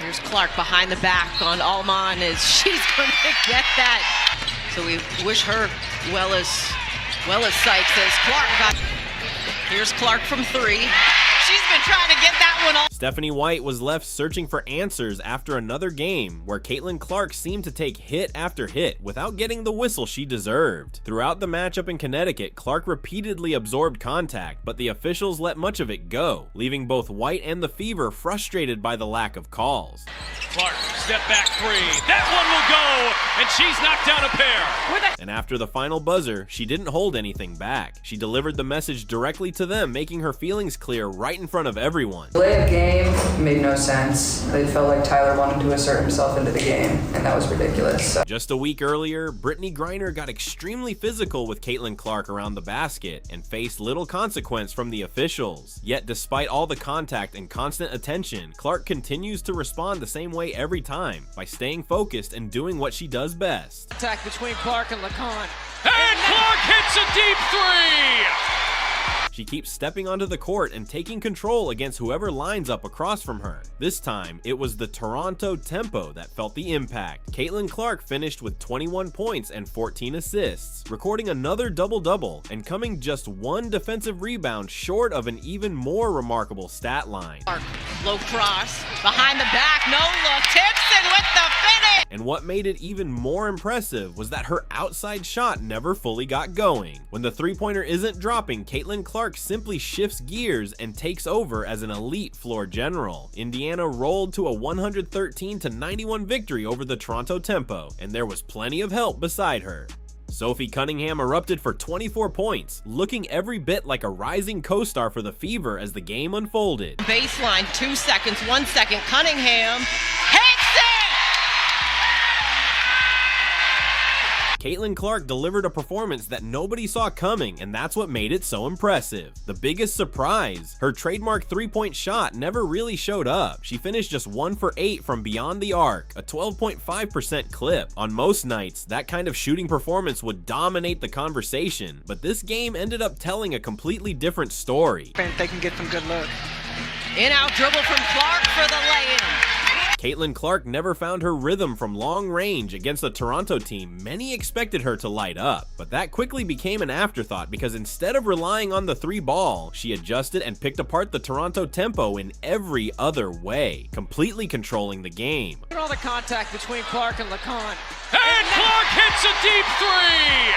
Here's Clark behind the back on Alman as she's going to get that. So we wish her well as Sykes as Clark got. Here's Clark from three. She's been trying to get that one all. Stephanie White was left searching for answers after another game where Caitlin Clark seemed to take hit after hit without getting the whistle she deserved. Throughout the matchup in Connecticut, Clark repeatedly absorbed contact, but the officials let much of it go, leaving both White and the Fever frustrated by the lack of calls. Clark, step back three. That one will go, and she's knocked down a pair. And after the final buzzer, she didn't hold anything back. She delivered the message directly to them, making her feelings clear right in front of everyone. The late game made no sense. It felt like Tyler wanted to assert himself into the game, and that was ridiculous. Just a week earlier, Brittany Griner got extremely physical with Caitlin Clark around the basket and faced little consequence from the officials. Yet despite all the contact and constant attention, Clark continues to respond the same way every time, by staying focused and doing what she does best. Attack between Clark and LeCon. And Clark hits a deep three! She keeps stepping onto the court and taking control against whoever lines up across from her. This time, it was the Toronto Tempo that felt the impact. Caitlin Clark finished with 21 points and 14 assists, recording another double-double and coming just one defensive rebound short of an even more remarkable stat line. Clark, low cross, behind the back, no look, Timpson with the finish! And what made it even more impressive was that her outside shot never fully got going. When the three-pointer isn't dropping, Caitlin Clark simply shifts gears and takes over as an elite floor general. Indiana rolled to a 113-91 victory over the Toronto Tempo, and there was plenty of help beside her. Sophie Cunningham erupted for 24 points, looking every bit like a rising co-star for the Fever as the game unfolded. Baseline, 2 seconds, 1 second, Cunningham hits it! Caitlin Clark delivered a performance that nobody saw coming, and that's what made it so impressive. The biggest surprise, her trademark three-point shot never really showed up. She finished just 1 for 8 from beyond the arc, a 12.5% clip. On most nights, that kind of shooting performance would dominate the conversation, but this game ended up telling a completely different story. They can get some good look. In-out dribble from Clark for the lay-in. Caitlin Clark never found her rhythm from long range against the Toronto team many expected her to light up, but that quickly became an afterthought because instead of relying on the three ball, she adjusted and picked apart the Toronto Tempo in every other way, completely controlling the game. Look at all the contact between Clark and LeCon. And Clark hits a deep three!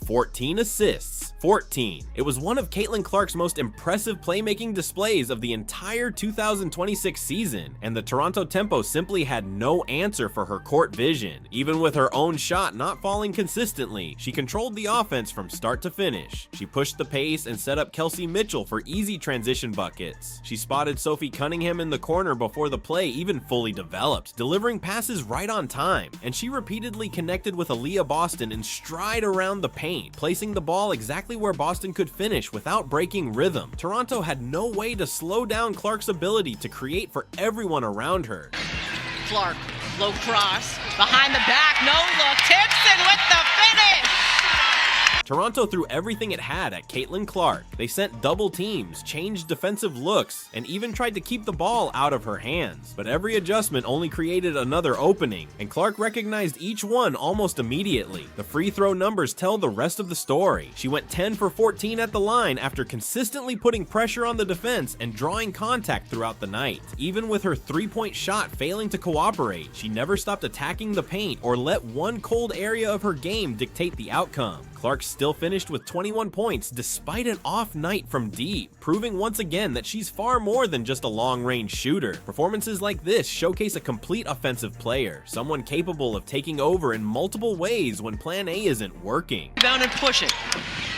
14 assists. 14. It was one of Caitlin Clark's most impressive playmaking displays of the entire 2026 season, and the Toronto Tempo simply had no answer for her court vision. Even with her own shot not falling consistently, she controlled the offense from start to finish. She pushed the pace and set up Kelsey Mitchell for easy transition buckets. She spotted Sophie Cunningham in the corner before the play even fully developed, delivering passes right on time, and she repeatedly connected with Aaliyah Boston in stride around the paint, placing the ball exactly where Boston could finish without breaking rhythm. Toronto had no way to slow down Clark's ability to create for everyone around her. Clark, low cross, behind the back, no look, Timpson with the finish! Toronto threw everything it had at Caitlin Clark. They sent double teams, changed defensive looks, and even tried to keep the ball out of her hands. But every adjustment only created another opening, and Clark recognized each one almost immediately. The free throw numbers tell the rest of the story. She went 10 for 14 at the line after consistently putting pressure on the defense and drawing contact throughout the night. Even with her three-point shot failing to cooperate, she never stopped attacking the paint or let one cold area of her game dictate the outcome. Clark still finished with 21 points despite an off night from deep, proving once again that she's far more than just a long-range shooter. Performances like this showcase a complete offensive player, someone capable of taking over in multiple ways when plan A isn't working. Rebound and pushing,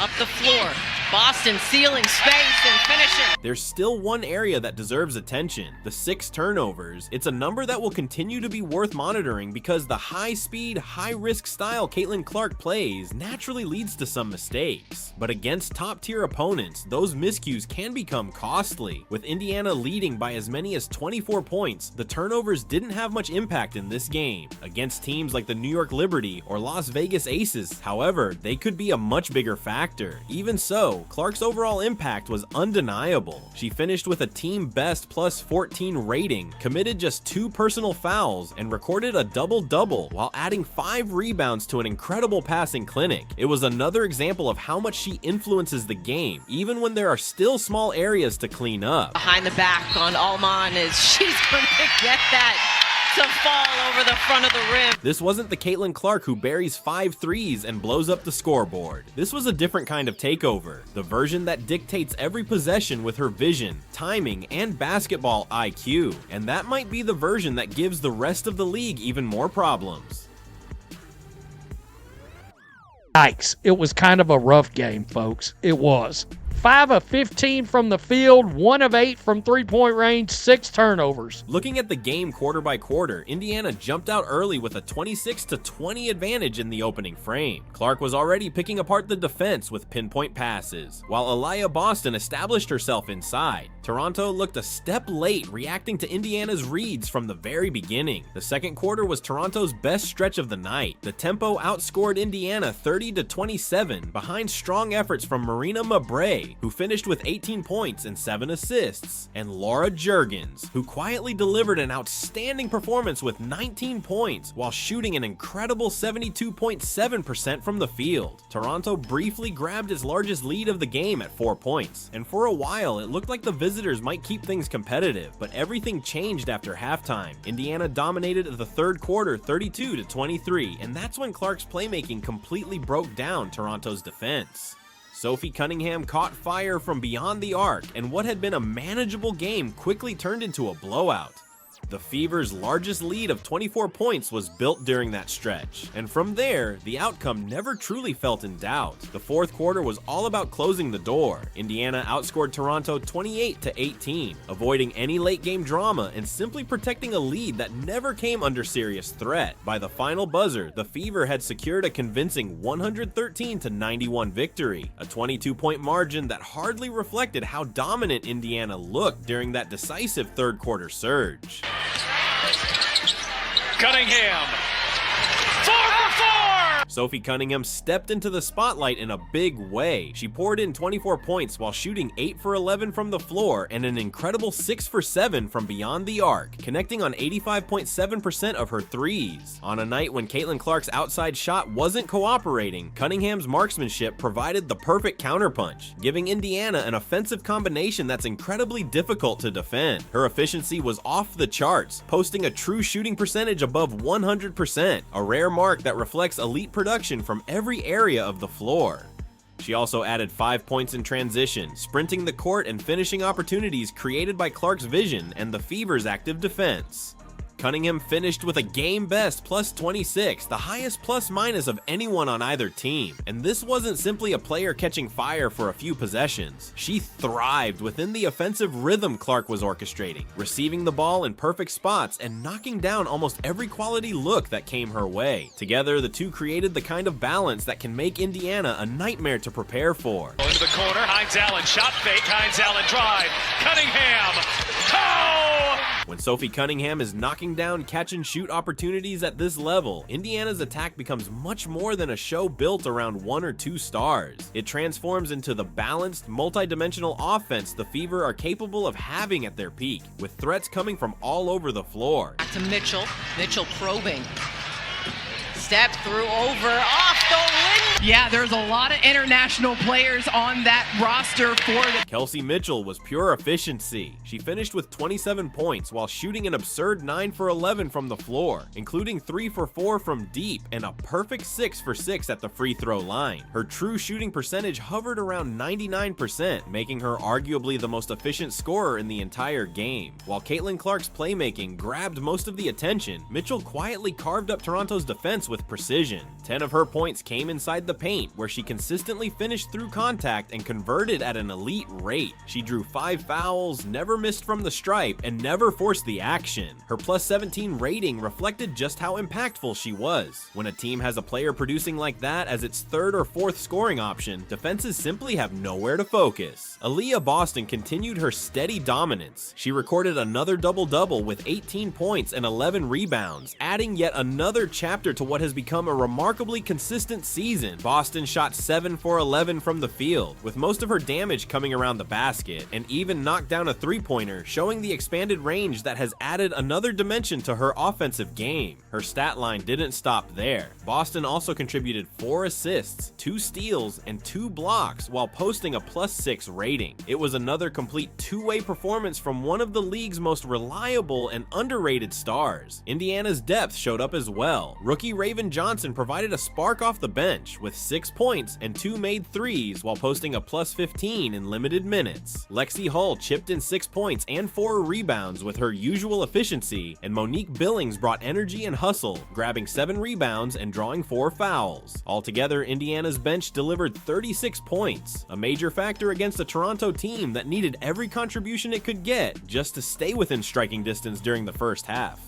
up the floor, Boston sealing space and finishing. There's still one area that deserves attention, the 6 turnovers. It's a number that will continue to be worth monitoring because the high-speed, high-risk style Caitlin Clark plays naturally leads leads to some mistakes. But against top-tier opponents, those miscues can become costly. With Indiana leading by as many as 24 points, the turnovers didn't have much impact in this game. Against teams like the New York Liberty or Las Vegas Aces, however, they could be a much bigger factor. Even so, Clark's overall impact was undeniable. She finished with a team best plus 14 rating, committed just 2 personal fouls, and recorded a double-double while adding 5 rebounds to an incredible passing clinic. It was another example of how much she influences the game, even when there are still small areas to clean up. Behind the back on Alman is she's going to get that to fall over the front of the rim. This wasn't the Caitlin Clark who buries 5 threes and blows up the scoreboard. This was a different kind of takeover, the version that dictates every possession with her vision, timing, and basketball IQ. And that might be the version that gives the rest of the league even more problems. Yikes, it was kind of a rough game, folks. It was. 5 of 15 from the field, 1 of 8 from three-point range, 6 turnovers. Looking at the game quarter by quarter, Indiana jumped out early with a 26-20 advantage in the opening frame. Clark was already picking apart the defense with pinpoint passes, while Aliyah Boston established herself inside. Toronto looked a step late, reacting to Indiana's reads from the very beginning. The second quarter was Toronto's best stretch of the night. The tempo outscored Indiana 30-27 behind strong efforts from Marina Mabrey, who finished with 18 points and 7 assists, and Laura Juergens, who quietly delivered an outstanding performance with 19 points while shooting an incredible 72.7% from the field. Toronto briefly grabbed its largest lead of the game at 4 points, and for a while it looked like the visitors might keep things competitive, but everything changed after halftime. Indiana dominated the third quarter 32-23, and that's when Clark's playmaking completely broke down Toronto's defense. Sophie Cunningham caught fire from beyond the arc, and what had been a manageable game quickly turned into a blowout. The Fever's largest lead of 24 points was built during that stretch, and from there, the outcome never truly felt in doubt. The fourth quarter was all about closing the door. Indiana outscored Toronto 28-18, avoiding any late-game drama and simply protecting a lead that never came under serious threat. By the final buzzer, the Fever had secured a convincing 113-91 victory, a 22-point margin that hardly reflected how dominant Indiana looked during that decisive third-quarter surge. Cunningham. 4 for 4! Sophie Cunningham stepped into the spotlight in a big way. She poured in 24 points while shooting 8 for 11 from the floor and an incredible 6 for 7 from beyond the arc, connecting on 85.7% of her threes. On a night when Caitlin Clark's outside shot wasn't cooperating, Cunningham's marksmanship provided the perfect counterpunch, giving Indiana an offensive combination that's incredibly difficult to defend. Her efficiency was off the charts, posting a true shooting percentage above 100%, a rare mark that reflects elite production from every area of the floor. She also added 5 points in transition, sprinting the court and finishing opportunities created by Clark's vision and the Fever's active defense. Cunningham finished with a game best plus 26, the highest plus minus of anyone on either team. And this wasn't simply a player catching fire for a few possessions. She thrived within the offensive rhythm Clark was orchestrating, receiving the ball in perfect spots and knocking down almost every quality look that came her way. Together, the two created the kind of balance that can make Indiana a nightmare to prepare for. Into the corner, Hines Allen, shot fake, Hines Allen drive, Cunningham, When Sophie Cunningham is knocking down catch-and-shoot opportunities at this level, Indiana's attack becomes much more than a show built around 1 or 2 stars. It transforms into the balanced, multi-dimensional offense the Fever are capable of having at their peak, with threats coming from all over the floor. Back to Mitchell. Mitchell probing. Step through, over, off the window. Yeah, there's a lot of international players on that roster for the... Kelsey Mitchell was pure efficiency. She finished with 27 points while shooting an absurd 9 for 11 from the floor, including 3 for 4 from deep and a perfect 6 for 6 at the free throw line. Her true shooting percentage hovered around 99%, making her arguably the most efficient scorer in the entire game. While Caitlin Clark's playmaking grabbed most of the attention, Mitchell quietly carved up Toronto's defense with precision. 10 of her points came inside the paint, where she consistently finished through contact and converted at an elite rate. She drew 5 fouls, never missed from the stripe, and never forced the action. Her plus 17 rating reflected just how impactful she was. When a team has a player producing like that as its 3rd or 4th scoring option, defenses simply have nowhere to focus. Aaliyah Boston continued her steady dominance. She recorded another double-double with 18 points and 11 rebounds, adding yet another chapter to what has become a remarkably consistent season. Boston shot 7 for 11 from the field, with most of her damage coming around the basket, and even knocked down a three-pointer, showing the expanded range that has added another dimension to her offensive game. Her stat line didn't stop there. Boston also contributed 4 assists, 2 steals, and 2 blocks while posting a plus 6 rating. It was another complete two-way performance from one of the league's most reliable and underrated stars. Indiana's depth showed up as well. Rookie Raven Johnson provided a spark off the bench with 6 points and 2 made threes while posting a plus 15 in limited minutes. Lexi Hull chipped in 6 points and 4 rebounds with her usual efficiency, and Monique Billings brought energy and hustle, grabbing 7 rebounds and drawing 4 fouls. Altogether, Indiana's bench delivered 36 points, a major factor against a Toronto team that needed every contribution it could get just to stay within striking distance during the first half.